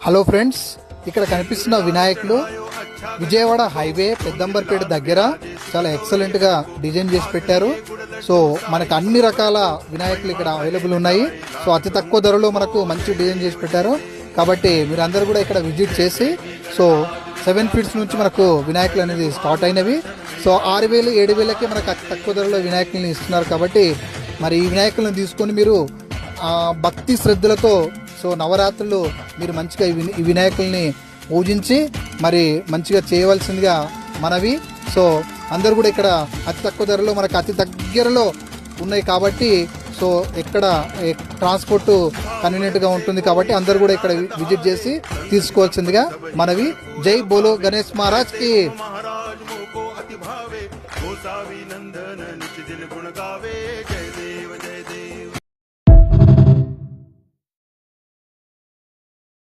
Hello friends, ఇక్కడ కనిపిస్తున్న వినాయకులు విజయవాడ హైవే పెద్దంబర్పేట దగ్గర చాలా ఎక్సలెంట్ గా డిజైన్ చేసి పెట్టారు. సో మనకు అన్ని రకాల వినాయకులు ఇక్కడ అవైలబుల్ ఉన్నాయి. సో అతి తక్కువ ధరలో మనకు మంచి డిజైన్ చేసి పెట్టారు. కాబట్టి మీరందరూ కూడా ఇక్కడ విజిట్ చేసి, సో 7 ఫీట్స్ నుంచి మనకు వినాయకులు అనేది స్టార్ట్ అయినవి. సో 6,000 7,000కి మనకు అతి తక్కువ ధరలో వినాయకులను ఇస్తున్నారు. కాబట్టి మరి ఈ వినాయకులను తీసుకొని మీరు భక్తి శ్రద్ధలతో సో నవరాత్రులు మీరు మంచిగా ఈ వినాయకుల్ని పూజించి మరి మంచిగా చేయవలసిందిగా మనవి. సో అందరు కూడా ఇక్కడ అతి తక్కువ ధరలో మనకు అతి దగ్గరలో ఉన్నాయి కాబట్టి సో ఎక్కడ ట్రాన్స్పోర్ట్ కన్వీనియంట్గా ఉంటుంది కాబట్టి అందరు కూడా ఇక్కడ విజిట్ చేసి తీసుకోవాల్సిందిగా మనవి. జై బోలో గణేష్ మహారాజ్ కి.